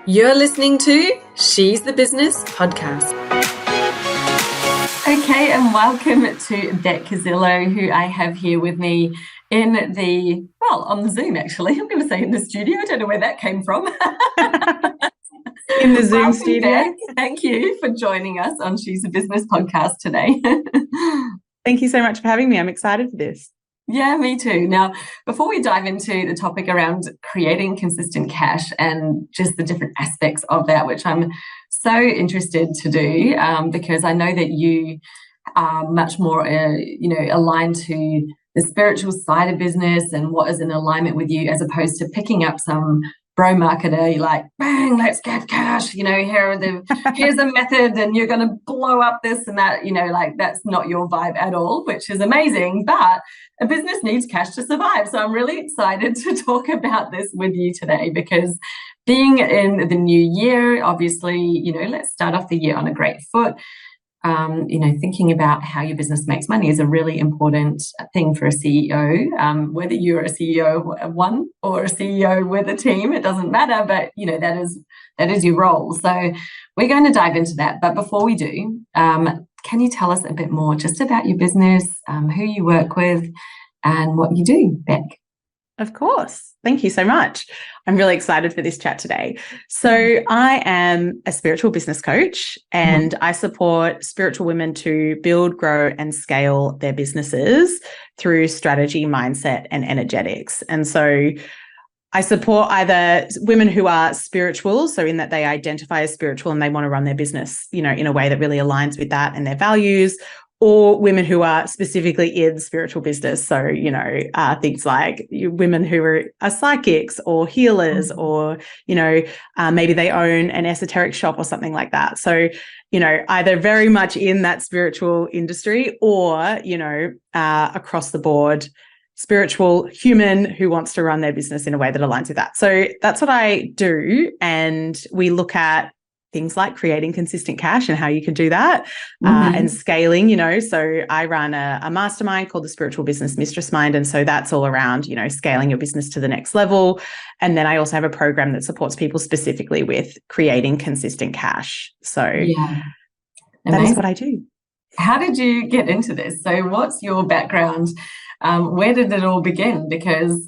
You're listening to She's the Business podcast. Okay, and welcome to Bec Cuzzillo, who I have here with me on the Zoom, actually. I'm going to say in the studio. I don't know where that came from. In the Zoom studio. Bec. Thank you for joining us on She's a Business podcast today. Thank you so much for having me. I'm excited for this. Yeah, me too. Now, before we dive into the topic around creating consistent cash and just the different aspects of that, which I'm so interested to do, because I know that you are much more, aligned to the spiritual side of business and what is in alignment with you, as opposed to picking up some bro marketer. You're like, bang, let's get cash. Here's a method, and you're going to blow up this and that. That's not your vibe at all, which is amazing. But a business needs cash to survive. So I'm really excited to talk about this with you today, because being in the new year, obviously, let's start off the year on a great foot. Thinking about how your business makes money is a really important thing for a CEO. Whether you're a CEO of one or a CEO with a team, it doesn't matter, but that is your role. So we're going to dive into that. But before we do, can you tell us a bit more just about your business, who you work with, and what you do, Bec? Of course. Thank you so much. I'm really excited for this chat today. So I am a spiritual business coach, and I support spiritual women to build, grow, and scale their businesses through strategy, mindset, and energetics. And so I support either women who are spiritual, so in that they identify as spiritual and they want to run their business, in a way that really aligns with that and their values, or women who are specifically in spiritual business. So, things like women who are psychics or healers, or, maybe they own an esoteric shop or something like that. So, either very much in that spiritual industry, or, across the board, spiritual human who wants to run their business in a way that aligns with that. So that's what I do. And we look at things like creating consistent cash and how you can do that, and scaling, So I run a mastermind called the Spiritual Business Mistress Mind. And so that's all around, scaling your business to the next level. And then I also have a program that supports people specifically with creating consistent cash. So that is what I do. How did you get into this? So what's your background? Where did it all begin? Because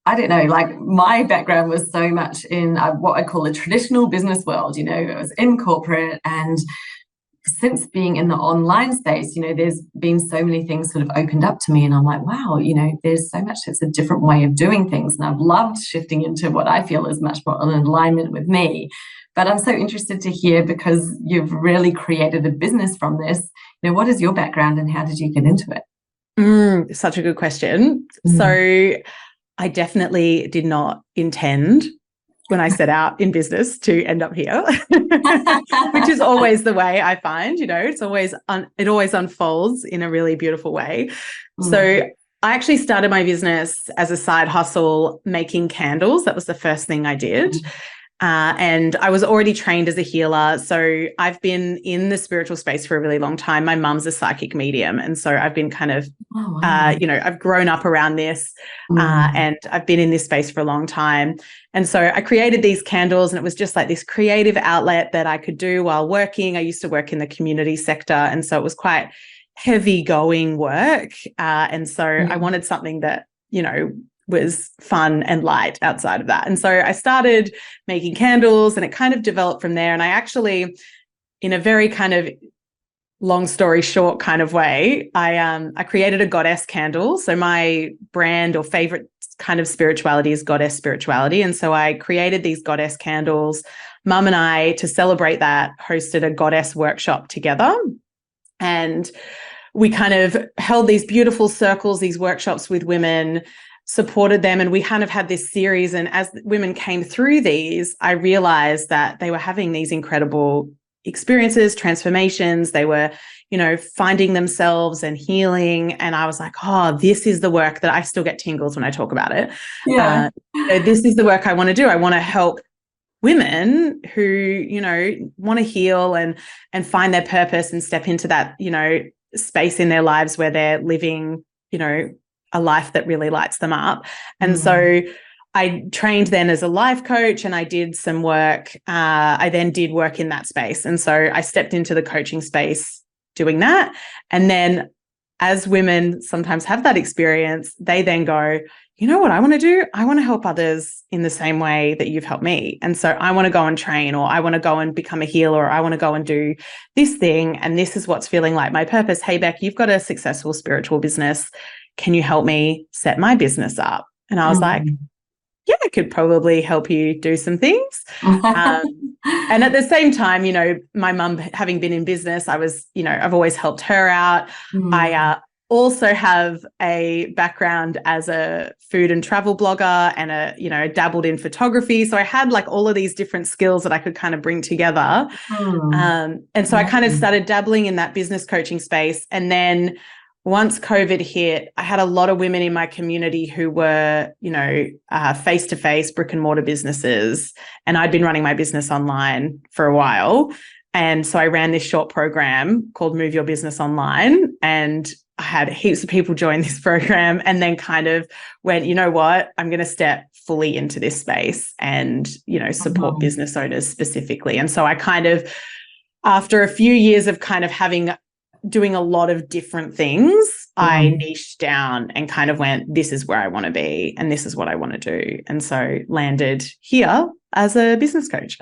I don't know, my background was so much in what I call the traditional business world. I was in corporate, and since being in the online space, there's been so many things sort of opened up to me, and I'm like, wow, there's so much that's a different way of doing things. And I've loved shifting into what I feel is much more in alignment with me. But I'm so interested to hear, because you've really created a business from this. What is your background and how did you get into it? Such a good question. So I definitely did not intend when I set out in business to end up here, which is always the way I find, it's always, it always unfolds in a really beautiful way. So I actually started my business as a side hustle making candles. That was the first thing I did. And I was already trained as a healer. So I've been in the spiritual space for a really long time. My mum's a psychic medium. And so I've been kind of, I've grown up around this, and I've been in this space for a long time. And so I created these candles, and it was just like this creative outlet that I could do while working. I used to work in the community sector. And so it was quite heavy going work. And so I wanted something that, was fun and light outside of that. And so I started making candles, and it kind of developed from there. And I actually, in a very kind of long story short kind of way, I created a goddess candle. So my brand or favorite kind of spirituality is goddess spirituality. And so I created these goddess candles. Mum and I, to celebrate that, hosted a goddess workshop together. And we kind of held these beautiful circles, these workshops with women, supported them, and we kind of had this series. And as women came through these, I realized that they were having these incredible experiences, transformations. They were, finding themselves and healing. And I was like, oh, this is the work that I still get tingles when I talk about it. Yeah. This is the work I want to do. I want to help women who, want to heal and find their purpose and step into that, space in their lives where they're living, a life that really lights them up. And so I trained then as a life coach, and I did some work. I then did work in that space. And so I stepped into the coaching space doing that. And then as women sometimes have that experience, they then go, you know what I want to do? I want to help others in the same way that you've helped me. And so I want to go and train, or I want to go and become a healer, or I want to go and do this thing. And this is what's feeling like my purpose. Hey, Bec, you've got a successful spiritual business. Can you help me set my business up? And I was like, yeah, I could probably help you do some things. And at the same time, you know, my mum, having been in business, I was, you know, I've always helped her out. I also have a background as a food and travel blogger, and dabbled in photography. So I had like all of these different skills that I could kind of bring together. And so I kind of started dabbling in that business coaching space. And then once COVID hit, I had a lot of women in my community who were, you know, face-to-face brick and mortar businesses. And I'd been running my business online for a while. And so I ran this short program called Move Your Business Online. And I had heaps of people join this program, and then kind of went, you know what, I'm going to step fully into this space and, you know, support business owners specifically. And so I kind of, after a few years of kind of doing a lot of different things, I niched down and kind of went, this is where I want to be and this is what I want to do. And so landed here as a business coach.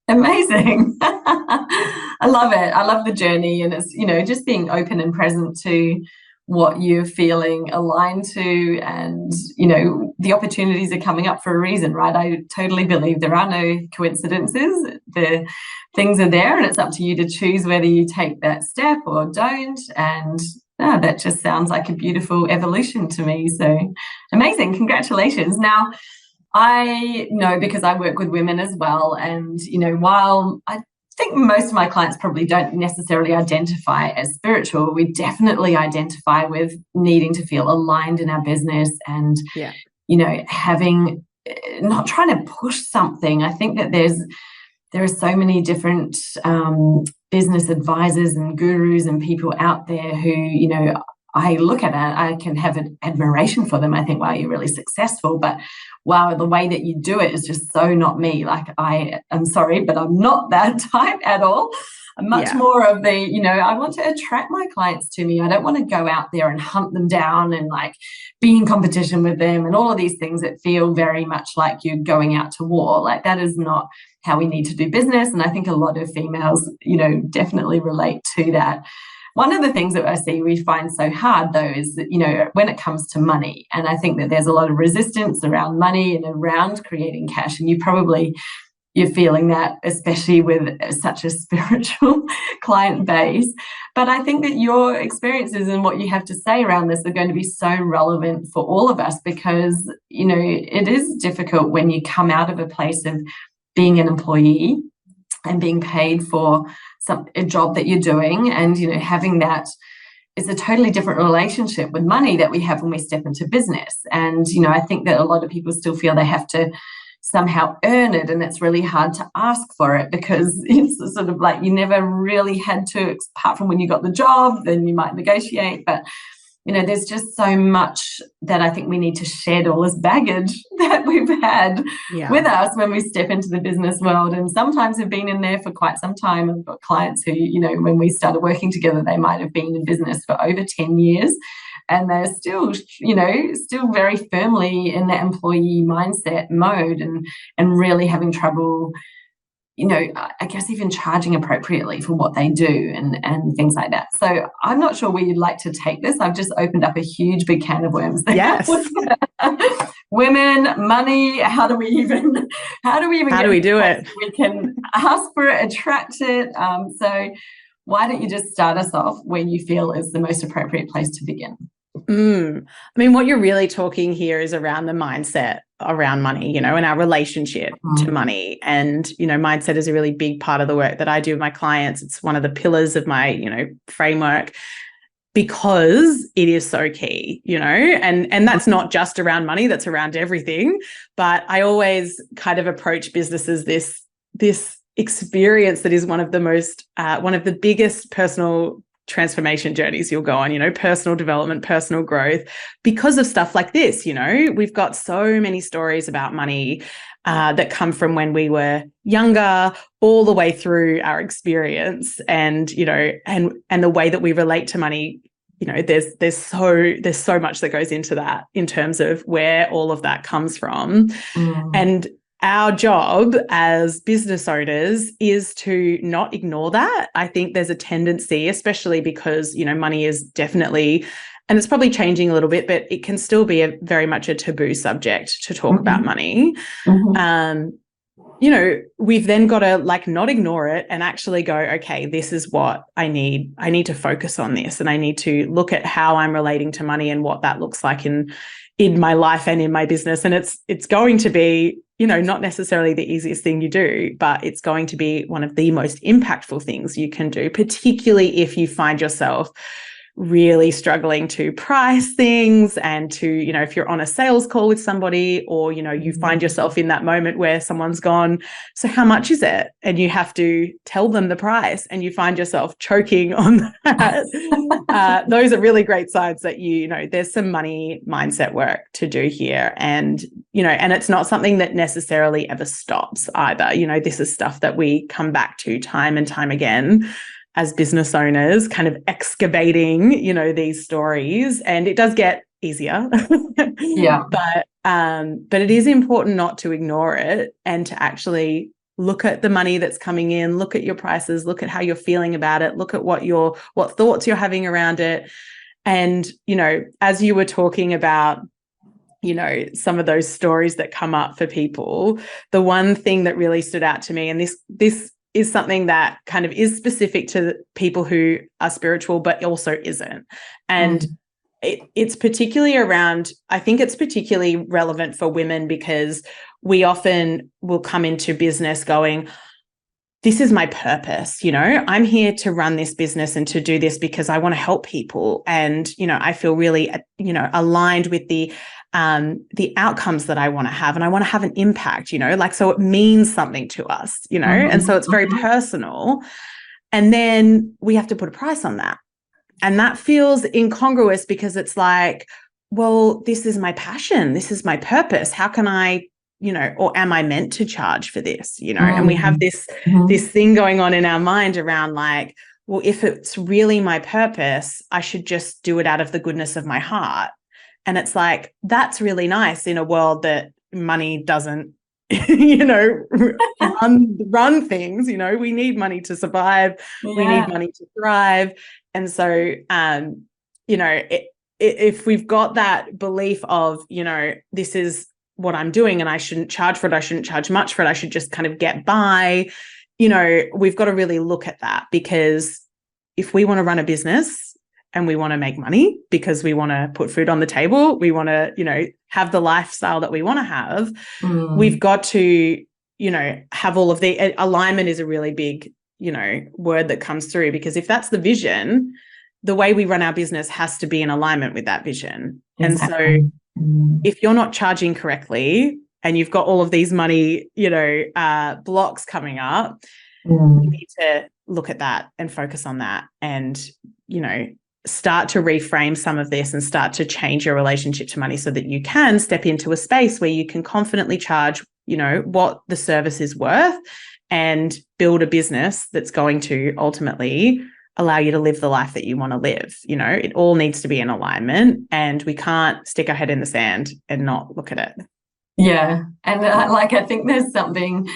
Amazing. I love it. I love the journey, and it's, you know, just being open and present to what you're feeling aligned to, and, you know, the opportunities are coming up for a reason, right? I totally believe there are no coincidences. The things are there, and it's up to you to choose whether you take that step or don't. And that just sounds like a beautiful evolution to me. So amazing. Congratulations. Now, I know, because I work with women as well, and, you know, while I think most of my clients probably don't necessarily identify as spiritual, we definitely identify with needing to feel aligned in our business, and, you know, not trying to push something. I think that there are so many different business advisors and gurus and people out there who, you know, I look at it, I can have an admiration for them. I think, wow, you're really successful, but wow, the way that you do it is just so not me. Like, I'm sorry, but I'm not that type at all. I'm much more of the, you know, I want to attract my clients to me. I don't want to go out there and hunt them down and like be in competition with them and all of these things that feel very much like you're going out to war. Like, that is not how we need to do business. And I think a lot of females, you know, definitely relate to that. One of the things that I see we find so hard, though, is that, you know, when it comes to money, and I think that there's a lot of resistance around money and around creating cash, and you're feeling that, especially with such a spiritual client base. But I think that your experiences and what you have to say around this are going to be so relevant for all of us, because, you know, it is difficult when you come out of a place of being an employee and being paid for a job that you're doing, and, you know, having that is a totally different relationship with money that we have when we step into business. And, you know, I think that a lot of people still feel they have to somehow earn it, and it's really hard to ask for it, because it's sort of like you never really had to, apart from when you got the job, then you might negotiate. But, you know, there's just so much that I think we need to shed, all this baggage that we've had with us when we step into the business world. And sometimes have been in there for quite some time. I've got clients who, you know, when we started working together, they might have been in business for over 10 years. And they're still, you know, still very firmly in that employee mindset mode, and really having trouble, you know, I guess even charging appropriately for what they do and things like that. So I'm not sure where you'd like to take this. I've just opened up a huge big can of worms there. Yes. Women, money, how do we even do it? We can ask for it, attract it. So why don't you just start us off where you feel is the most appropriate place to begin? I mean, what you're really talking here is around the mindset around money, you know, and our relationship to money. And, you know, mindset is a really big part of the work that I do with my clients. It's one of the pillars of my, you know, framework, because it is so key, you know, and that's not just around money, that's around everything. But I always kind of approach businesses this experience that is one of the biggest personal transformation journeys you'll go on, you know, personal development, personal growth, because of stuff like this. You know, we've got so many stories about money that come from when we were younger all the way through our experience, and, you know, and the way that we relate to money. You know, there's so much that goes into that in terms of where all of that comes from. And our job as business owners is to not ignore that. I think there's a tendency, especially because, you know, money is definitely, and it's probably changing a little bit, but it can still be very much a taboo subject to talk about money. You know, we've then got to like not ignore it and actually go, okay, this is what I need. I need to focus on this, and I need to look at how I'm relating to money and what that looks like in my life and in my business. And it's going to be, you know, not necessarily the easiest thing you do, but it's going to be one of the most impactful things you can do, particularly if you find yourself really struggling to price things, and to, you know, if you're on a sales call with somebody, or, you know, you find yourself in that moment where someone's gone, so how much is it? And you have to tell them the price, and you find yourself choking on that. Those are really great signs that you know, there's some money mindset work to do here. And, you know, and it's not something that necessarily ever stops either. You know, this is stuff that we come back to time and time again as business owners, kind of excavating, you know, these stories, and it does get easier. Yeah. But it is important not to ignore it, and to actually look at the money that's coming in, look at your prices, look at how you're feeling about it, look at what thoughts you're having around it. And, you know, as you were talking about, you know, some of those stories that come up for people, the one thing that really stood out to me, and this is something that kind of is specific to people who are spiritual, but also isn't. And it's particularly around, I think it's particularly relevant for women, because we often will come into business going, this is my purpose, you know, I'm here to run this business and to do this because I want to help people. And, you know, I feel really, you know, aligned with the outcomes that I want to have, and I want to have an impact, you know, like, so it means something to us, you know, and so it's very personal. And then we have to put a price on that. And that feels incongruous, because it's like, well, this is my passion, this is my purpose. How can I, you know, or am I meant to charge for this, you know? And we have this thing going on in our mind around like, well, if it's really my purpose, I should just do it out of the goodness of my heart. And it's like, that's really nice in a world that money doesn't, you know, run things. You know, we need money to survive. Yeah. We need money to thrive. And so, you know, if we've got that belief of, you know, this is what I'm doing and I shouldn't charge for it, I shouldn't charge much for it, I should just kind of get by, you know, we've got to really look at that. Because if we want to run a business and we want to make money because we want to put food on the table, we want to, you know, have the lifestyle that we want to have, we've got to, you know, have all of the alignment is a really big, you know, word that comes through, because if that's the vision, the way we run our business has to be in alignment with that vision. Exactly. And so if you're not charging correctly and you've got all of these money, you know, blocks coming up, you need to look at that and focus on that, and, you know, start to reframe some of this and start to change your relationship to money so that you can step into a space where you can confidently charge, you know, what the service is worth, and build a business that's going to ultimately allow you to live the life that you want to live. You know, it all needs to be in alignment, and we can't stick our head in the sand and not look at it. Yeah. And like, I think there's something,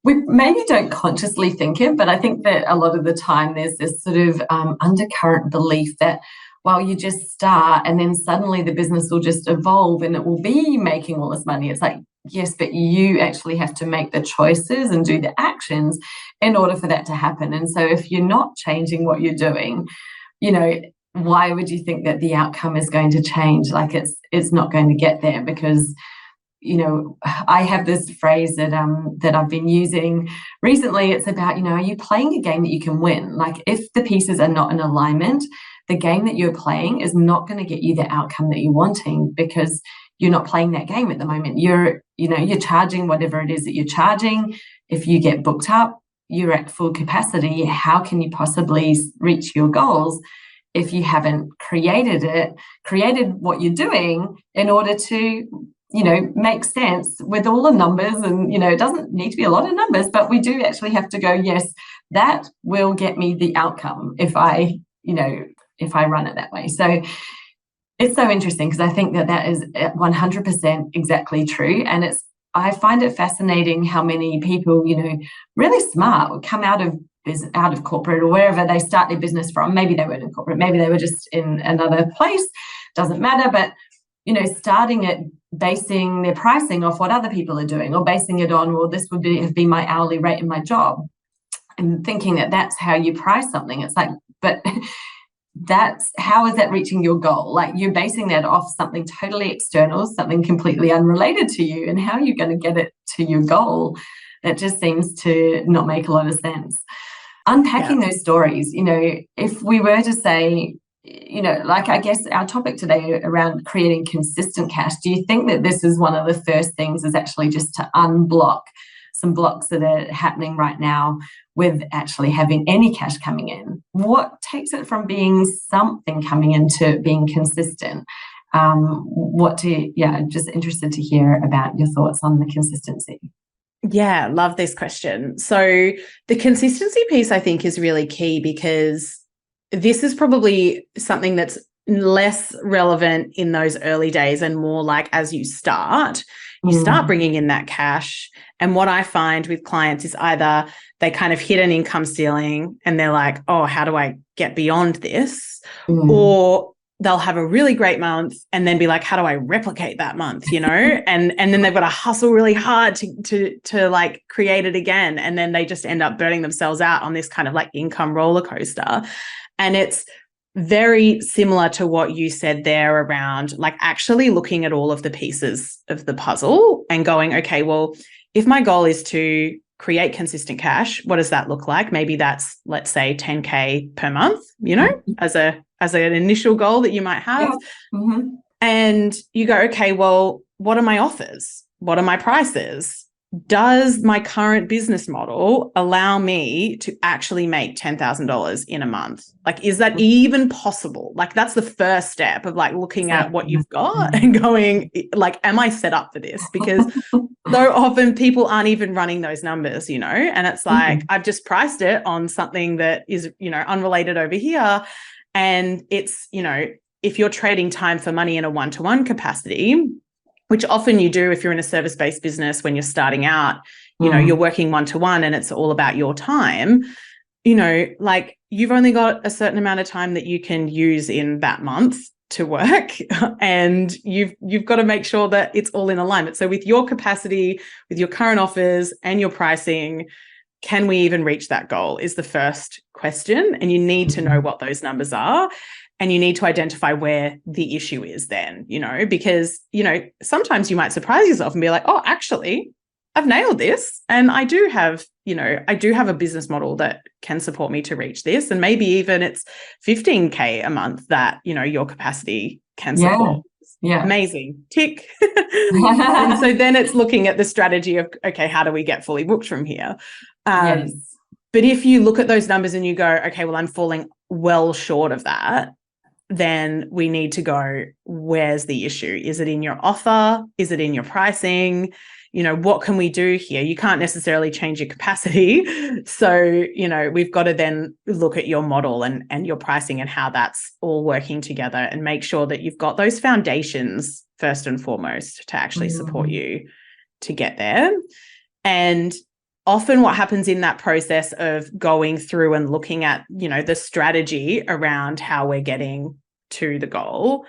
we maybe don't consciously think it, but I think that a lot of the time there's this sort of undercurrent belief that, well, you just start and then suddenly the business will just evolve and it will be making all this money. It's like, yes, but you actually have to make the choices and do the actions in order for that to happen. And so if you're not changing what you're doing, you know, why would you think that the outcome is going to change? Like, it's not going to get there, because, you know, I have this phrase that I've been using recently. It's about, you know, are you playing a game that you can win? Like, if the pieces are not in alignment, the game that you're playing is not going to get you the outcome that you're wanting, because you're not playing that game at the moment. You're charging whatever it is that you're charging. If you get booked up, you're at full capacity, how can you possibly reach your goals if you haven't created what you're doing in order to, make sense with all the numbers? And, it doesn't need to be a lot of numbers, but we do actually have to go, yes, that will get me the outcome if I run it that way. So it's so interesting, because I think that is 100% exactly true. And I find it fascinating how many people, really smart, would come out of corporate or wherever they start their business from. Maybe they weren't in corporate, maybe they were just in another place, doesn't matter. But, starting it, basing their pricing off what other people are doing, or basing it on, well, this would have been my hourly rate in my job, and thinking that that's how you price something. It's like, but how is that reaching your goal? Like, you're basing that off something totally external, something completely unrelated to you, and how are you going to get it to your goal? That just seems to not make a lot of sense. Unpacking those stories, if we were to say, like, I guess our topic today around creating consistent cash, do you think that this is one of the first things, is actually just to unblock some blocks that are happening right now with actually having any cash coming in? What takes it from being something coming in to being consistent? Just interested to hear about your thoughts on the consistency. Yeah, love this question. So the consistency piece, I think, is really key, because this is probably something that's less relevant in those early days, and more like as you start bringing in that cash. And what I find with clients is either they kind of hit an income ceiling and they're like, oh, how do I get beyond this? Or they'll have a really great month and then be like, how do I replicate that month, and then they've got to hustle really hard to like create it again. And then they just end up burning themselves out on this kind of like income roller coaster. And it's very similar to what you said there around like actually looking at all of the pieces of the puzzle and going, okay, well, if my goal is to create consistent cash, what does that look like? Maybe that's, let's say, 10K per month, as an initial goal that you might have. Yeah. Mm-hmm. And you go, okay, well, what are my offers? What are my prices? Does my current business model allow me to actually make $10,000 in a month? Like, is that even possible? Like, that's the first step of like looking at what you've got and going, like, am I set up for this? Because so often people aren't even running those numbers, and it's like, I've just priced it on something that is, unrelated over here. And it's, if you're trading time for money in a one-to-one capacity, which often you do if you're in a service-based business when you're starting out, you're working one-to-one and it's all about your time, like you've only got a certain amount of time that you can use in that month to work, and you've got to make sure that it's all in alignment. So with your capacity, with your current offers and your pricing, can we even reach that goal is the first question. And you need to know what those numbers are. And you need to identify where the issue is then, because, sometimes you might surprise yourself and be like, oh, actually, I've nailed this. And I do have a business model that can support me to reach this. And maybe even it's 15K a month that, your capacity can support. Yeah. Amazing. Tick. And so then it's looking at the strategy of, okay, how do we get fully booked from here? Yes. But if you look at those numbers and you go, okay, well, I'm falling well short of that, then we need to go, where's the issue? Is it in your offer? Is it in your pricing? What can we do here? You can't necessarily change your capacity. So, we've got to then look at your model and your pricing and how that's all working together, and make sure that you've got those foundations first and foremost to actually support you to get there. And often what happens in that process of going through and looking at, the strategy around how we're getting to the goal,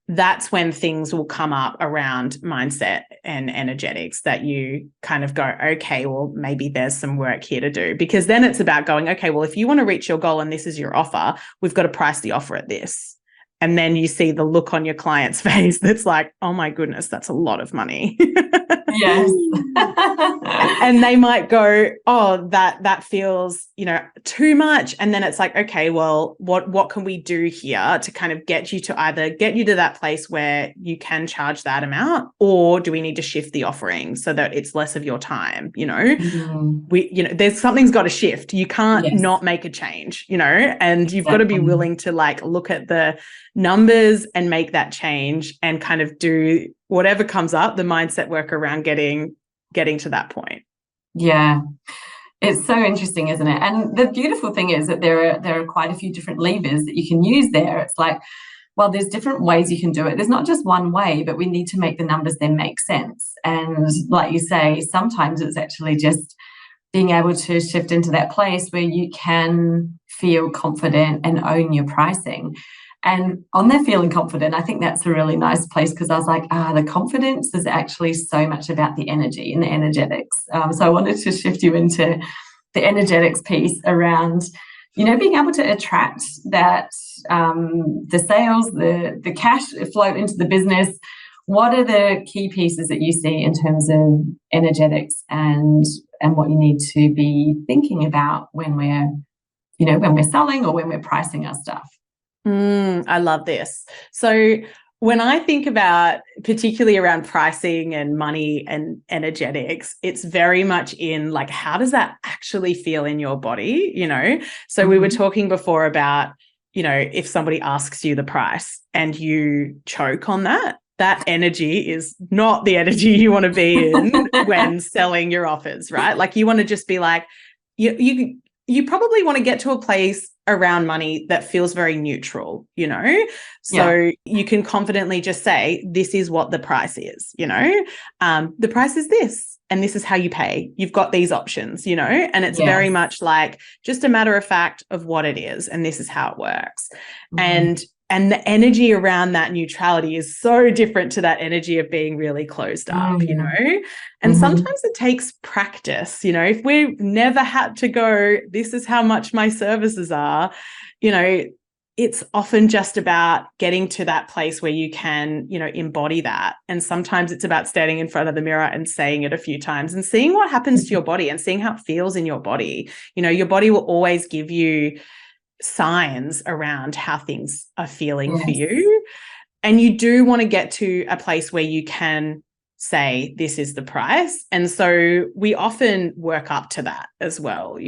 that's when things will come up around mindset and energetics that you kind of go, okay, well, maybe there's some work here to do. Because then it's about going, okay, well, if you want to reach your goal and this is your offer, we've got to price the offer at this. And then you see the look on your client's face that's like, oh my goodness, that's a lot of money. Yes. And they might go, oh, that feels, too much. And then it's like, okay, well, what can we do here to kind of get you to that place where you can charge that amount, or do we need to shift the offering so that it's less of your time? There's something's got to shift. You can't not make a change, and you've got to be willing to like look at the numbers and make that change and kind of do whatever comes up, the mindset work around getting to that point. Yeah. It's so interesting, isn't it? And the beautiful thing is that there are quite a few different levers that you can use there. It's like, well, there's different ways you can do it. There's not just one way, but we need to make the numbers then make sense. And like you say, sometimes it's actually just being able to shift into that place where you can feel confident and own your pricing. And on that feeling confident, I think that's a really nice place, because I was like, the confidence is actually so much about the energy and the energetics. So I wanted to shift you into the energetics piece around, being able to attract that, the sales, the cash flow into the business. What are the key pieces that you see in terms of energetics and what you need to be thinking about when we're selling or when we're pricing our stuff? I love this. So when I think about particularly around pricing and money and energetics, it's very much in like, how does that actually feel in your body? So we were talking before about, if somebody asks you the price and you choke on that energy is not the energy you want to be in when selling your offers, right? Like you want to just be like, you probably want to get to a place around money that feels very neutral, so you can confidently just say, this is what the price is, the price is this, and this is how you pay. You've got these options, and it's very much like just a matter of fact of what it is. And this is how it works. And the energy around that neutrality is so different to that energy of being really closed up, And sometimes it takes practice, if we've never had to go, this is how much my services are, it's often just about getting to that place where you can, embody that. And sometimes it's about standing in front of the mirror and saying it a few times and seeing what happens to your body and seeing how it feels in your body. Your body will always give you signs around how things are feeling for you. And you do want to get to a place where you can say, this is the price. And so we often work up to that as well,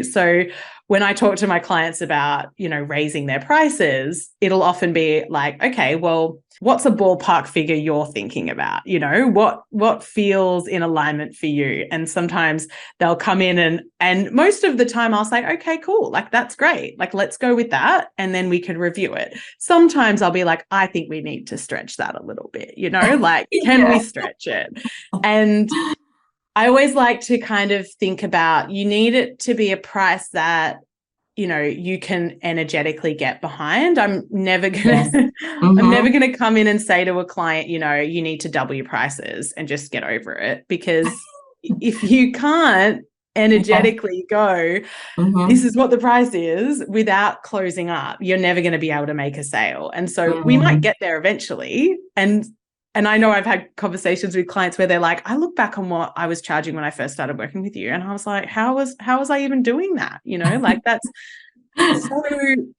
So when I talk to my clients about, raising their prices, it'll often be like, okay, well, what's a ballpark figure you're thinking about? What feels in alignment for you? And sometimes they'll come in and most of the time I'll say, okay, cool. Like, that's great. Like, let's go with that. And then we can review it. Sometimes I'll be like, I think we need to stretch that a little bit, like, can we stretch it? And I always like to kind of think about, you need it to be a price that, you can energetically get behind. I'm never going to come in and say to a client, you need to double your prices and just get over it. Because if you can't energetically go, this is what the price is, without closing up, you're never going to be able to make a sale. And so we might get there eventually. And I know I've had conversations with clients where they're like, I look back on what I was charging when I first started working with you, and I was like, how was I even doing that? Like, that's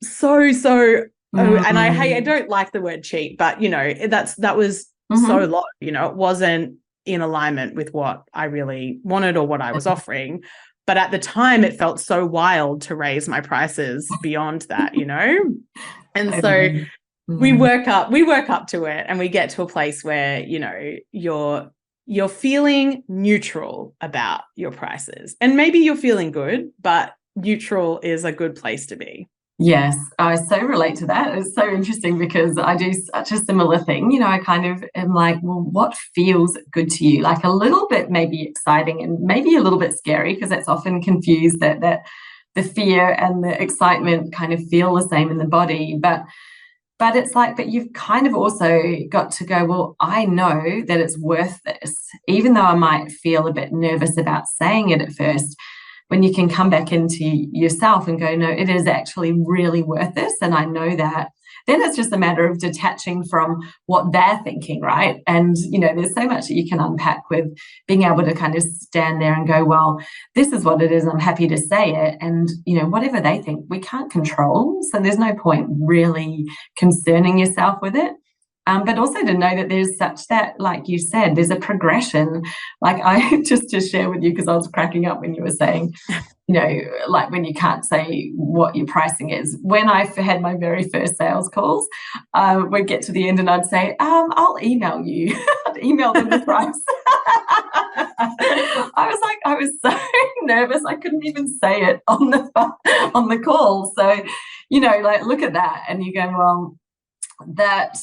so. And I don't like the word cheap, but that was so low. It wasn't in alignment with what I really wanted or what I was offering. But at the time, it felt so wild to raise my prices beyond that. And so. We work up to it, and we get to a place where, you're feeling neutral about your prices, and maybe you're feeling good, but neutral is a good place to be. Yes, I so relate to that. It's so interesting because I do such a similar thing. I kind of am like, well, what feels good to you? Like a little bit maybe exciting and maybe a little bit scary, because that's often confused that the fear and the excitement kind of feel the same in the body. But it's like, but you've kind of also got to go, well, I know that it's worth this, even though I might feel a bit nervous about saying it at first. When you can come back into yourself and go, no, it is actually really worth this. And I know that. then it's just a matter of detaching from what they're thinking, right? And, there's so much that you can unpack with being able to kind of stand there and go, well, this is what it is. I'm happy to say it. And, whatever they think, we can't control. So there's no point really concerning yourself with it. But also to know that there's such that, like you said, there's a progression. Like I just to share with you, because I was cracking up when you were saying, like when you can't say what your pricing is. When I had my very first sales calls, we'd get to the end and I'd say, I'll email you. I'd email them the price. I was so nervous. I couldn't even say it on the call. So, like look at that and you go, well, that,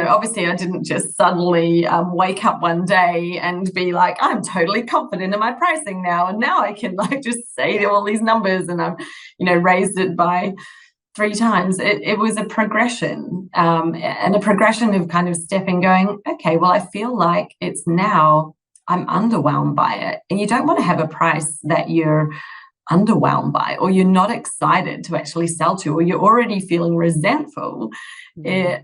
obviously I didn't just suddenly wake up one day and be like, I'm totally confident in my pricing now. And now I can like just say all these numbers and I've, raised it by 3 times. It was a progression and a progression of kind of stepping going, okay, well, I feel like it's now I'm underwhelmed by it. And you don't want to have a price that you're underwhelmed by, or you're not excited to actually sell to, or you're already feeling resentful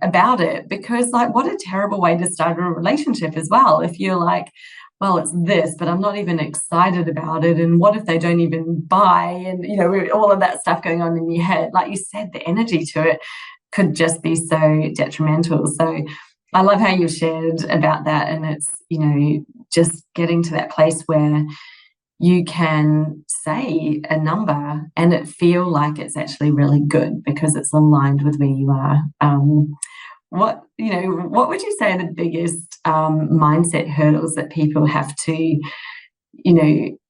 about it, because like what a terrible way to start a relationship as well. If you're like, well, it's this, but I'm not even excited about it, and what if they don't even buy, and all of that stuff going on in your head. Like you said, the energy to it could just be so detrimental. So I love how you shared about that, and it's just getting to that place where you can say a number and it feel like it's actually really good because it's aligned with where you are. What would you say are the biggest mindset hurdles that people have to,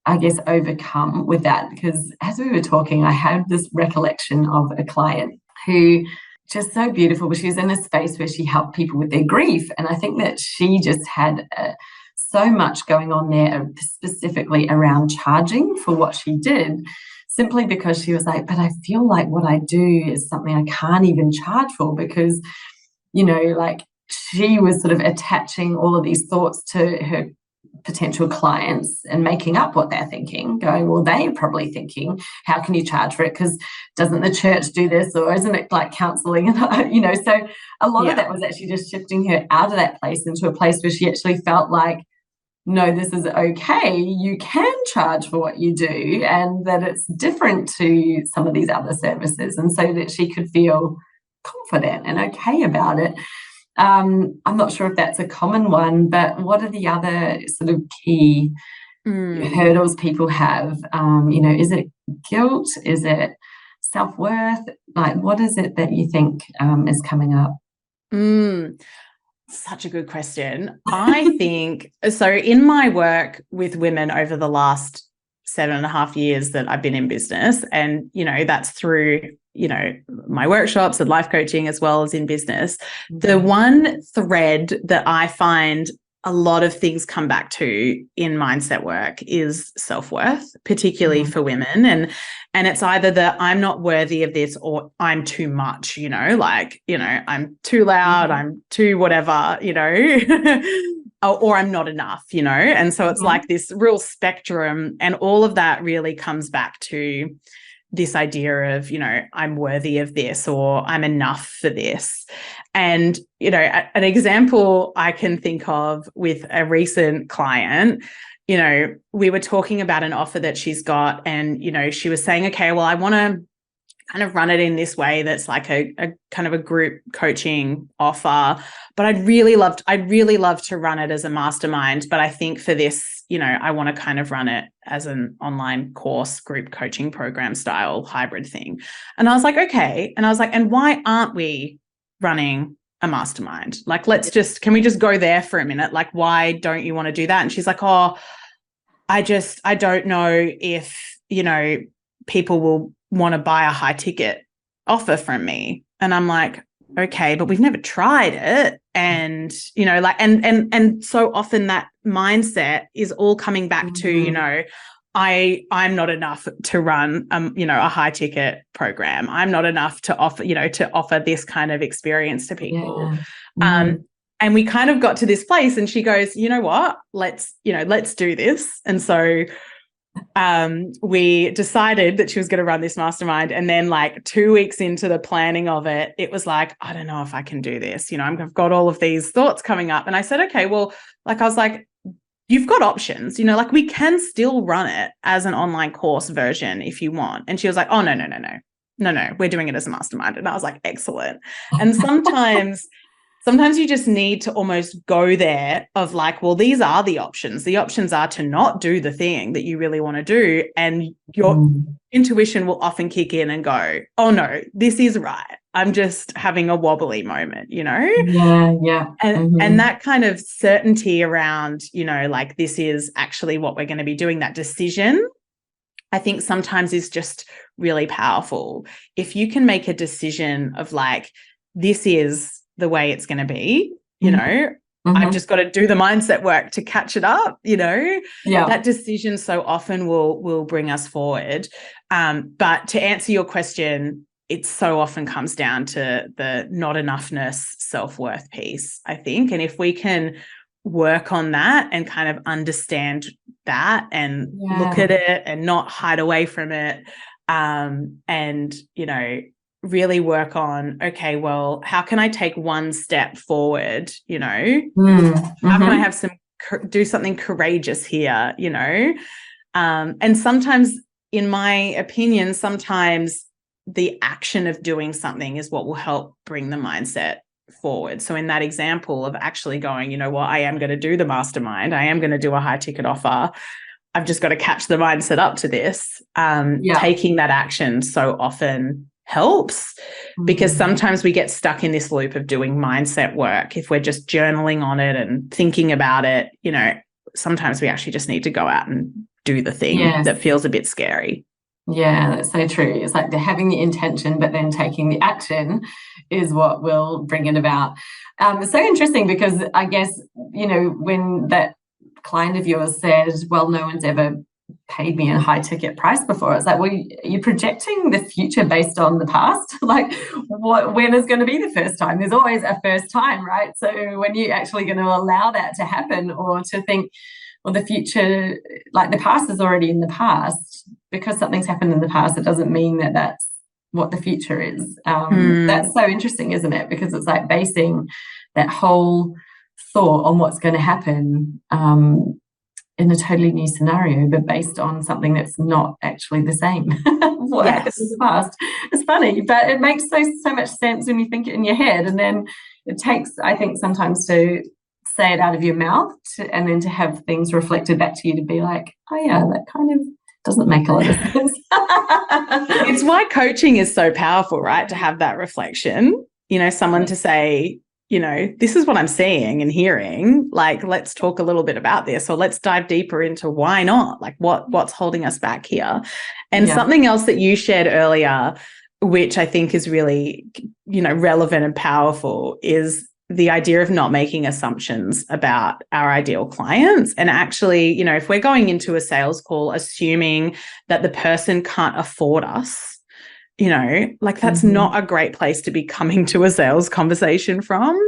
I guess, overcome with that? Because as we were talking, I had this recollection of a client who just so beautiful, but she was in a space where she helped people with their grief. And I think that she just had so much going on there, specifically around charging for what she did, simply because she was like, but I feel like what I do is something I can't even charge for, because, like she was sort of attaching all of these thoughts to her potential clients and making up what they're thinking, going, well, they're probably thinking, how can you charge for it? Because doesn't the church do this? Or isn't it like counseling? And, so a lot of that was actually just shifting her out of that place into a place where she actually felt like, no, this is okay. You can charge for what you do, and that it's different to some of these other services. And so that she could feel confident and okay about it. I'm not sure if that's a common one, but what are the other sort of key hurdles people have? Is it guilt? Is it self-worth? Like, what is it that you think is coming up? Such a good question. I think, so in my work with women over the last 7.5 years that I've been in business, and, that's through, my workshops and life coaching as well as in business, the one thread that I find a lot of things come back to in mindset work is self-worth, particularly for women. And it's either that I'm not worthy of this, or I'm too much, I'm too loud, I'm too whatever, or I'm not enough, and so it's like this real spectrum, and all of that really comes back to this idea of, I'm worthy of this, or I'm enough for this. And, an example I can think of with a recent client, we were talking about an offer that she's got, and, she was saying, okay, well, I want to kind of run it in this way that's like a kind of a group coaching offer, but I'd really love to run it as a mastermind. But I think for this, I want to kind of run it as an online course, group coaching program style hybrid thing. And I was like, okay. And I was like, and why aren't we running a mastermind? Like, can we just go there for a minute? Like, why don't you want to do that? And she's like, oh, I don't know if, people will want to buy a high ticket offer from me. And I'm like, okay, but we've never tried it. And, and so often that mindset is all coming back to, I'm not enough to run, a high ticket program. I'm not enough to offer this kind of experience to people. Yeah. And we kind of got to this place, and she goes, you know what, let's do this. And so we decided that she was going to run this mastermind. And then like 2 weeks into the planning of it, it was like, I don't know if I can do this. You know, I've got all of these thoughts coming up. And I said, okay, well, like, I was like, you've got options, you know, like we can still run it as an online course version if you want. And she was like, oh, no, we're doing it as a mastermind. And I was like, excellent. And sometimes you just need to almost go there of like, well, these are the options. The options are to not do the thing that you really want to do. And your intuition will often kick in and go, oh no, this is right. I'm just having a wobbly moment, you know? Yeah. And that kind of certainty around, you know, like this is actually what we're going to be doing, that decision, I think sometimes is just really powerful. If you can make a decision of like, this is the way it's going to be, you know, I've just got to do the mindset work to catch it up, you know, that decision so often will bring us forward. But to answer your question, it so often comes down to the not enoughness, self-worth piece, I think. And if we can work on that and kind of understand that and look at it and not hide away from it, and, you know, really work on, okay, well, how can I take one step forward, you know? How can I have do something courageous here, you know? And sometimes, in my opinion, sometimes the action of doing something is what will help bring the mindset forward. So in that example of actually going, you know what, I am going to do the mastermind, I am going to do a high ticket offer, I've just got to catch the mindset up to this. Taking that action so often helps, because sometimes we get stuck in this loop of doing mindset work. If we're just journaling on it and thinking about it, you know, sometimes we actually just need to go out and do the thing that feels a bit scary. Yeah, that's so true. It's like having the intention, but then taking the action is what will bring it about. It's so interesting because I guess, you know, when that client of yours said, well, no one's ever paid me a high ticket price before, it's like, well, you're projecting the future based on the past. Like, when is going to be the first time? There's always a first time, right? So when you're actually going to allow that to happen, or to think, well, the future, like the past is already in the past, because something's happened in the past, it doesn't mean that that's what the future is. That's so interesting, isn't it? Because it's like basing that whole thought on what's going to happen in a totally new scenario, but based on something that's not actually the same. What happened in the past. It's funny, but it makes so much sense when you think it in your head. And then it takes, I think, sometimes to say it out of your mouth and then to have things reflected back to you to be like, oh yeah, that kind of doesn't make a lot of sense. It's why coaching is so powerful, right? To have that reflection, you know, someone to say, you know, this is what I'm seeing and hearing, like, let's talk a little bit about this, or let's dive deeper into why not, like what's holding us back here. And something else that you shared earlier, which I think is really, you know, relevant and powerful, is the idea of not making assumptions about our ideal clients. And actually, you know, if we're going into a sales call assuming that the person can't afford us, you know, like that's not a great place to be coming to a sales conversation from,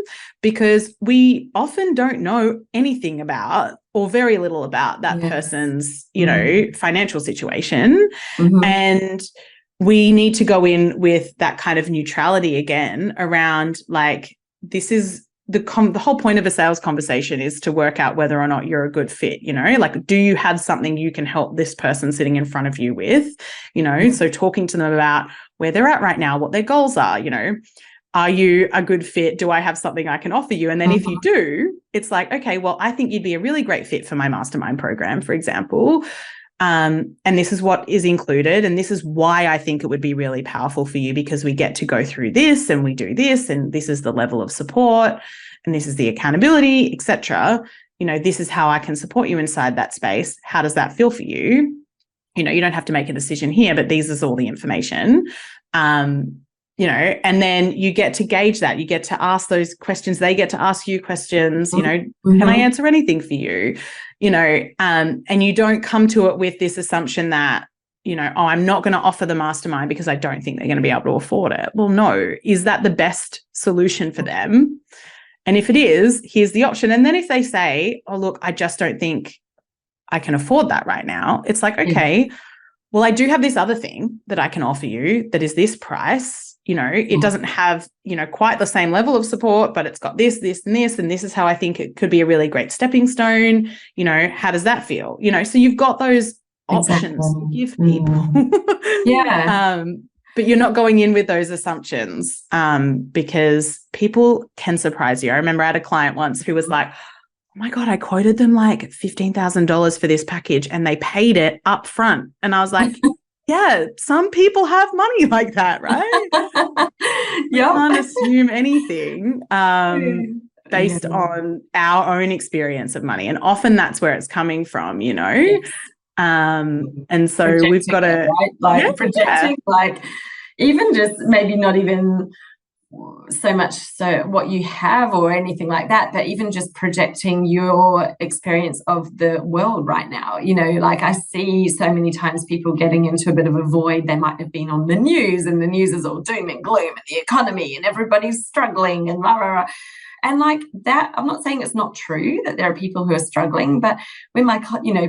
because we often don't know anything about, or very little about, that person's, you know, financial situation. And we need to go in with that kind of neutrality again around, like, this is the whole point of a sales conversation is to work out whether or not you're a good fit, you know, like, do you have something you can help this person sitting in front of you with, you know, so talking to them about where they're at right now, what their goals are, you know, are you a good fit? Do I have something I can offer you? And then if you do, it's like, okay, well, I think you'd be a really great fit for my mastermind program, for example. And this is what is included. And this is why I think it would be really powerful for you, because we get to go through this and we do this, and this is the level of support, and this is the accountability, etc. You know, this is how I can support you inside that space. How does that feel for you? You know, you don't have to make a decision here, but these is all the information. You know, and then you get to gauge that. You get to ask those questions. They get to ask you questions, you know, can I answer anything for you? You know, and you don't come to it with this assumption that, you know, oh, I'm not going to offer the mastermind because I don't think they're going to be able to afford it. Well, no, is that the best solution for them? And if it is, here's the option. And then if they say, oh, look, I just don't think I can afford that right now. It's like, okay, well, I do have this other thing that I can offer you that is this price. You know, it doesn't have, you know, quite the same level of support, but it's got this, this, and this, and this is how I think it could be a really great stepping stone. You know, how does that feel? You know, so you've got those options to give people. But you're not going in with those assumptions because people can surprise you. I remember I had a client once who was like, oh my God, I quoted them like $15,000 for this package and they paid it up front. And I was like, yeah, some people have money like that, right? You can't assume anything based on our own experience of money. And often that's where it's coming from, you know? Yes. And so projecting we've got to projecting, like even just maybe not even so much so what you have or anything like that, but even just projecting your experience of the world right now. You know, like I see so many times people getting into a bit of a void. They might have been on the news and the news is all doom and gloom and the economy and everybody's struggling and blah, blah, blah. And like that, I'm not saying it's not true that there are people who are struggling, but when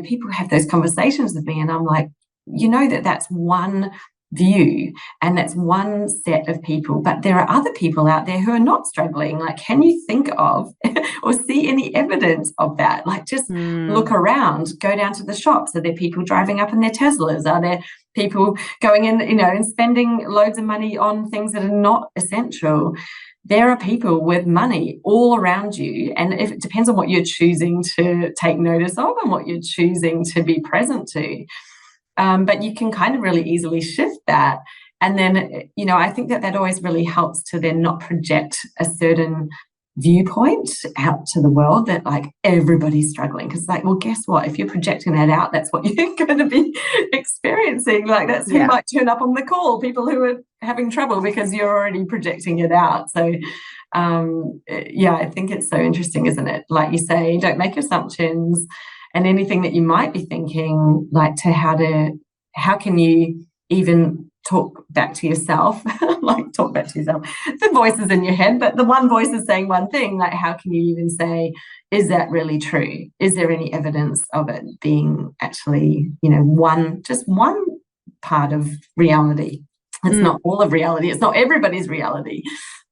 people have those conversations with me and I'm like, you know, that's one view and that's one set of people, but there are other people out there who are not struggling. Like, can you think of or see any evidence of that? Like, just look around, go down to the shops. Are there people driving up in their Teslas? Are there people going in, you know, and spending loads of money on things that are not essential? There are people with money all around you, and if it depends on what you're choosing to take notice of and what you're choosing to be present to. But you can kind of really easily shift that. And then, you know, I think that always really helps to then not project a certain viewpoint out to the world that like everybody's struggling. Because like, well, guess what? If you're projecting that out, that's what you're going to be experiencing. Like that's who might turn up on the call, people who are having trouble because you're already projecting it out. So, I think it's so interesting, isn't it? Like you say, don't make assumptions. And anything that you might be thinking, like how can you even talk back to yourself? The voices in your head, but the one voice is saying one thing, like how can you even say, is that really true? Is there any evidence of it being actually, you know, just one part of reality? It's not all of reality. It's not everybody's reality.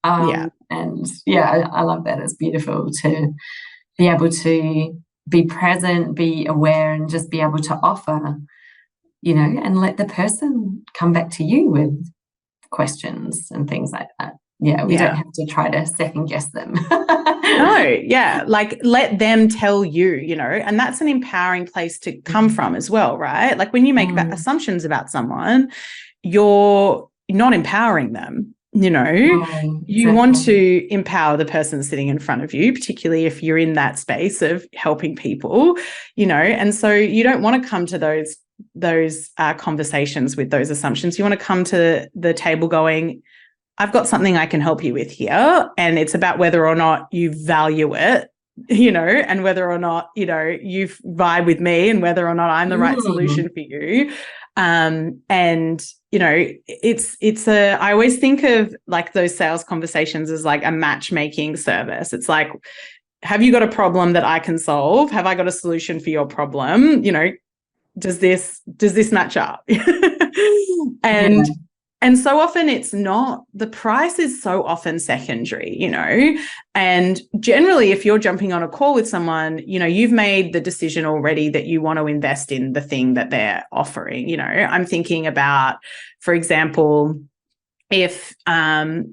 And I love that. It's beautiful to be able to be present, be aware, and just be able to offer, you know, and let the person come back to you with questions and things like that. Yeah, we don't have to try to second guess them. Like let them tell you, you know, and that's an empowering place to come from as well, right? Like when you make assumptions about someone, you're not empowering them. You know, you want to empower the person sitting in front of you, particularly if you're in that space of helping people, you know, and so you don't want to come to those conversations with those assumptions. You want to come to the table going, I've got something I can help you with here. And it's about whether or not you value it, you know, and whether or not, you know, you vibe with me and whether or not I'm the right solution for you. And, you know, I always think of like those sales conversations as like a matchmaking service. It's like, have you got a problem that I can solve? Have I got a solution for your problem? You know, does this match up? And so often it's not, the price is so often secondary, you know, and generally if you're jumping on a call with someone, you know, you've made the decision already that you want to invest in the thing that they're offering. You know, I'm thinking about, for example, if, you know,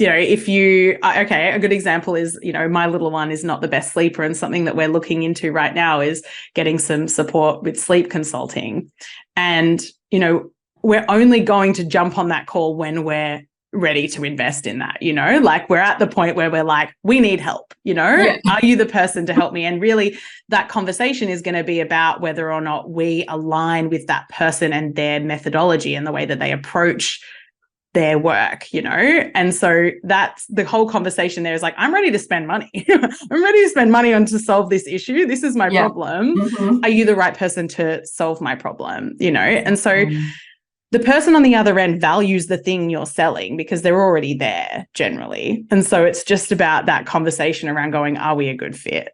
a good example is, you know, my little one is not the best sleeper, and something that we're looking into right now is getting some support with sleep consulting. And, you know, we're only going to jump on that call when we're ready to invest in that, you know, like we're at the point where we're like, we need help, you know, Are you the person to help me? And really that conversation is going to be about whether or not we align with that person and their methodology and the way that they approach their work, you know? And so that's the whole conversation there is like, I'm ready to spend money. I'm ready to spend money on to solve this issue. This is my problem. Are you the right person to solve my problem? You know? And so the person on the other end values the thing you're selling because they're already there generally. And so it's just about that conversation around going, are we a good fit?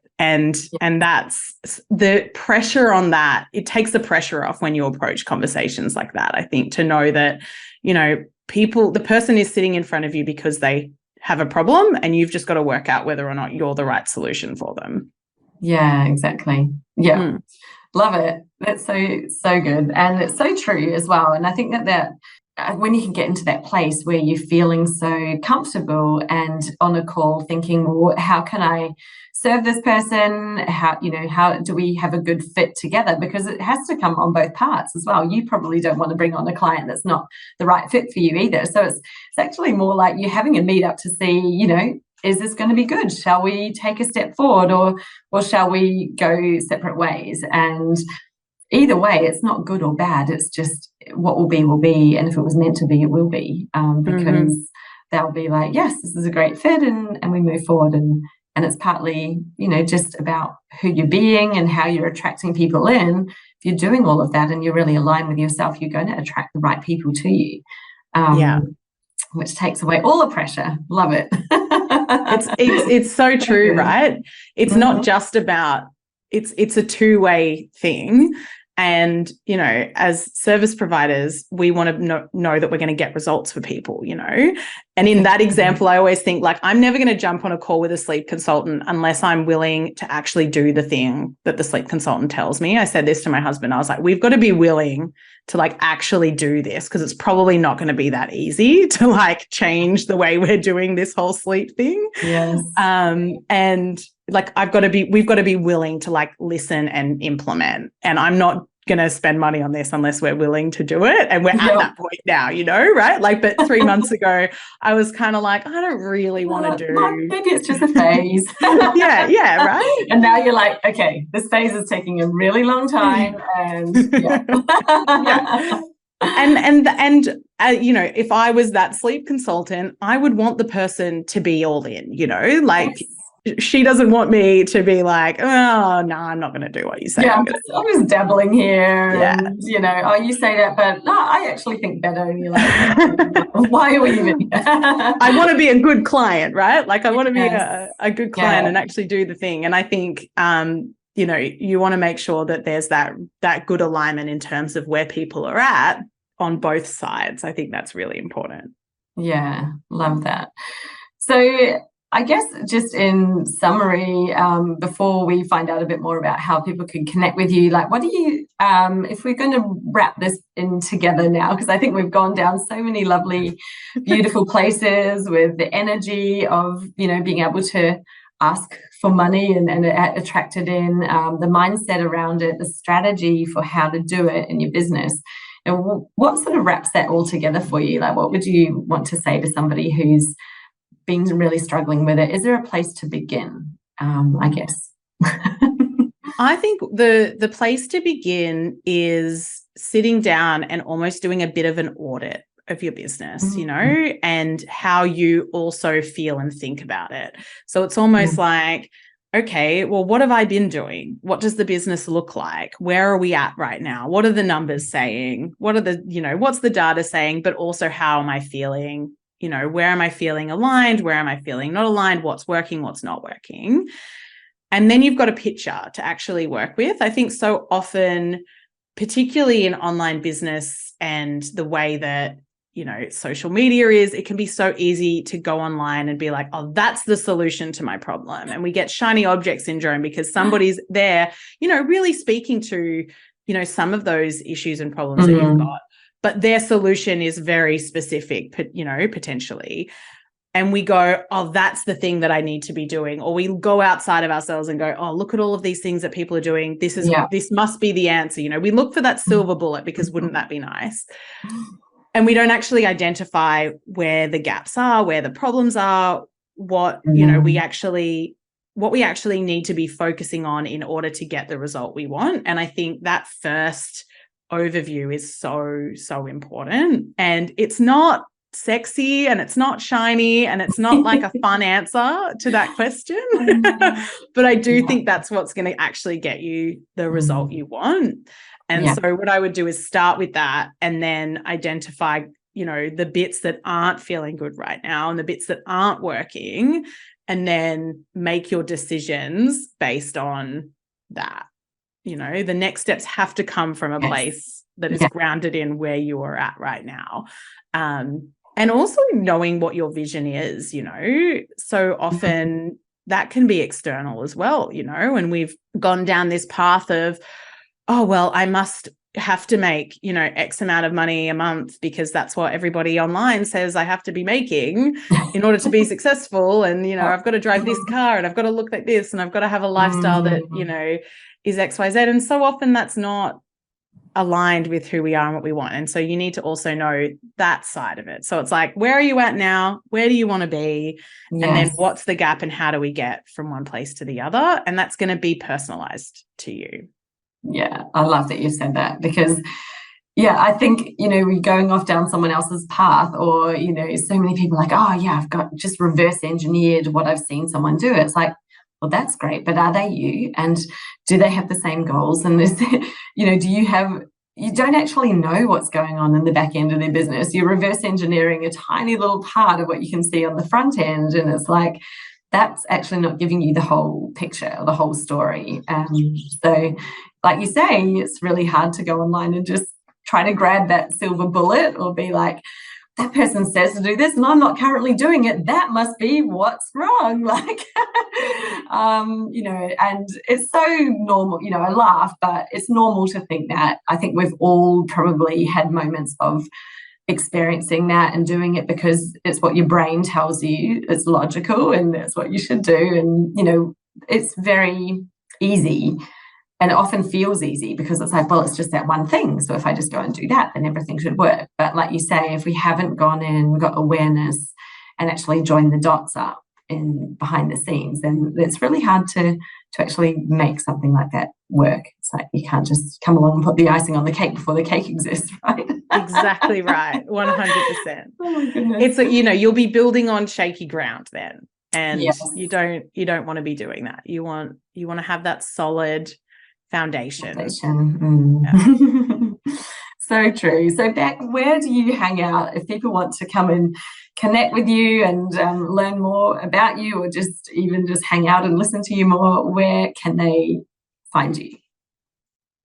And that's the pressure on that. It takes the pressure off when you approach conversations like that, I think, to know that, the person is sitting in front of you because they have a problem, and you've just got to work out whether or not you're the right solution for them. Yeah, exactly. Yeah. Love it. That's so good. And it's so true as well. And I think that when you can get into that place where you're feeling so comfortable and on a call thinking, well, how can I serve this person? How do we have a good fit together? Because it has to come on both parts as well. You probably don't want to bring on a client that's not the right fit for you either. So it's actually more like you're having a meetup to see, is this going to be good? Shall we take a step forward, or shall we go separate ways? And either way, it's not good or bad. It's just what will be. And if it was meant to be, it will be, because they'll be like, yes, this is a great fit, and we move forward. And it's partly, just about who you're being and how you're attracting people in. If you're doing all of that and you're really aligned with yourself, you're going to attract the right people to you. Which takes away all the pressure. Love it. It's so true, right? It's not just about, it's a two-way thing. And, as service providers, we want to know that we're going to get results for people, And in that example, I always think, like, I'm never going to jump on a call with a sleep consultant unless I'm willing to actually do the thing that the sleep consultant tells me. I said this to my husband. I was like, we've got to be willing to, like, actually do this, because it's probably not going to be that easy to, like, change the way we're doing this whole sleep thing. Yes. And like, we've got to be willing to, like, listen and implement. And I'm not going to spend money on this unless we're willing to do it. And we're at that point now, right? Like, but 3 months ago, I was kind of like, I don't really want to do. Maybe it's just a phase. yeah, right. And now you're like, okay, this phase is taking a really long time. And if I was that sleep consultant, I would want the person to be all in, like. Yes. She doesn't want me to be like, oh, no, I'm not going to do what you say. Yeah, I'm just dabbling here. Yeah. And, you say that, but no, I actually think better. And you're like, why are we even here? I want to be a good client, right? Like, I want to be a good client and actually do the thing. And I think, you want to make sure that there's that good alignment in terms of where people are at on both sides. I think that's really important. Yeah, love that. So I guess just in summary, before we find out a bit more about how people can connect with you, like, what do you, if we're going to wrap this in together now, because I think we've gone down so many lovely, beautiful places with the energy of, being able to ask for money and attract it in, the mindset around it, the strategy for how to do it in your business. And what sort of wraps that all together for you? Like, what would you want to say to somebody who's been really struggling with it? Is there a place to begin? I guess. I think the place to begin is sitting down and almost doing a bit of an audit of your business, and how you also feel and think about it. So it's almost like, okay, well, what have I been doing? What does the business look like? Where are we at right now? What are the numbers saying? What are what's the data saying? But also, how am I feeling? Where am I feeling aligned? Where am I feeling not aligned? What's working? What's not working? And then you've got a picture to actually work with. I think so often, particularly in online business and the way that, social media is, it can be so easy to go online and be like, oh, that's the solution to my problem. And we get shiny object syndrome because somebody's there, really speaking to, some of those issues and problems that you've got. But their solution is very specific, potentially. And we go, oh, that's the thing that I need to be doing. Or we go outside of ourselves and go, oh, look at all of these things that people are doing. This must be the answer. We look for that silver bullet because wouldn't that be nice? And we don't actually identify where the gaps are, where the problems are, what we actually need to be focusing on in order to get the result we want. And I think that first overview is so important, and it's not sexy and it's not shiny and it's not like a fun answer to that question. But I do think that's what's going to actually get you the result you want. And so what I would do is start with that and then identify, the bits that aren't feeling good right now and the bits that aren't working, and then make your decisions based on that. You know, the next steps have to come from a place that is grounded in where you are at right now. And also knowing what your vision is, you know, so often that can be external as well, you know, and we've gone down this path of, oh, well, I must have to make, you know, X amount of money a month because that's what everybody online says I have to be making in order to be successful. And, you know, I've got to drive this car and I've got to look like this and I've got to have a lifestyle that, you know, is X, Y, Z. And so often that's not aligned with who we are and what we want. And so you need to also know that side of it. So it's like, where are you at now? Where do you want to be? And then what's the gap and how do we get from one place to the other? And that's going to be personalized to you. Yeah, I love that you said that because, I think, you know, we're going off down someone else's path or, you know, so many people are like, oh, yeah, I've got just reverse engineered what I've seen someone do. It's like, well, that's great, but are they you? And do they have the same goals? And this, you know, you don't actually know what's going on in the back end of their business. You're reverse engineering a tiny little part of what you can see on the front end. And it's like, that's actually not giving you the whole picture or the whole story. So like you say, it's really hard to go online and just try to grab that silver bullet or be like, that person says to do this and I'm not currently doing it. That must be what's wrong. Like, you know, and it's so normal, you know, I laugh, but it's normal to think that. I think we've all probably had moments of experiencing that and doing it because it's what your brain tells you it's logical and that's what you should do. And, you know, it's very easy. And it often feels easy because it's like, well, it's just that one thing. So if I just go and do that, then everything should work. But like you say, if we haven't gone in, got awareness and actually joined the dots up in behind the scenes, then it's really hard to actually make something like that work. It's like you can't just come along and put the icing on the cake before the cake exists, right? Exactly right. 100%. Oh my goodness. It's like, you know, you'll be building on shaky ground then. And you don't want to be doing that. You want to have that solid foundation. So true. So Bec, where do you hang out if people want to come and connect with you and learn more about you or just hang out and listen to you more? Where can they find you?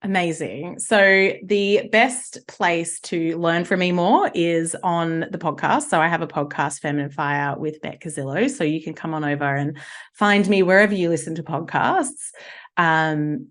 Amazing. So the best place to learn from me more is on the podcast. So I have a podcast, Feminine Fire with Bec Cuzzillo. So you can come on over and find me wherever you listen to podcasts. And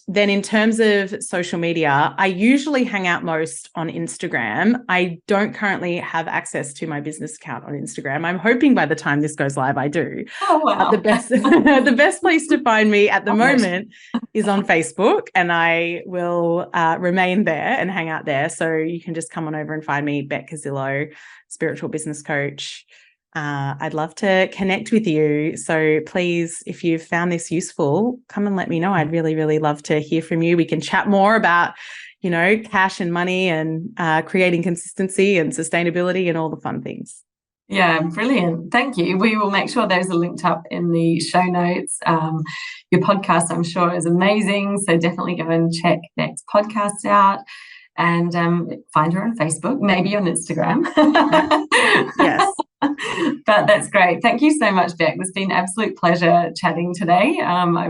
then in terms of social media, I usually hang out most on Instagram. I don't currently have access to my business account on Instagram. I'm hoping by the time this goes live, I do. Oh, wow. The best place to find me at the moment is on Facebook, and I will remain there and hang out there. So you can just come on over and find me, Bec Cuzzillo, spiritual business coach. I'd love to connect with you. So please, if you've found this useful, come and let me know. I'd really, really love to hear from you. We can chat more about, you know, cash and money and creating consistency and sustainability and all the fun things. Yeah, brilliant. Thank you. We will make sure those are linked up in the show notes. Your podcast, I'm sure, is amazing. So definitely go and check Bec's podcast out. And find her on Facebook, maybe on Instagram. Yes. But that's great. Thank you so much, Bec. It's been an absolute pleasure chatting today. I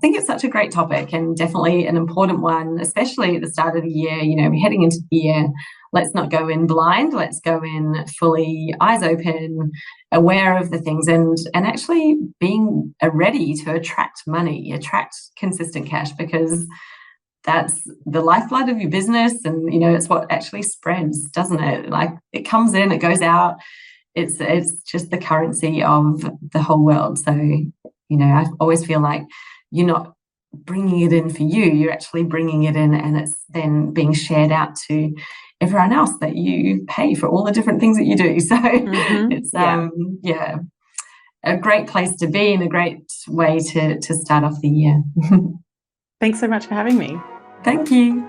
think it's such a great topic and definitely an important one, especially at the start of the year. You know, we're heading into the year. Let's not go in blind. Let's go in fully eyes open, aware of the things and actually being ready to attract money, attract consistent cash, because that's the lifeblood of your business. And, you know, it's what actually spreads, doesn't it? Like it comes in, it goes out. It's just the currency of the whole world. So, you know, I always feel like you're not bringing it in for you. You're actually bringing it in and it's then being shared out to everyone else that you pay for all the different things that you do. So it's, a great place to be and a great way to start off the year. Thanks so much for having me. Thank you.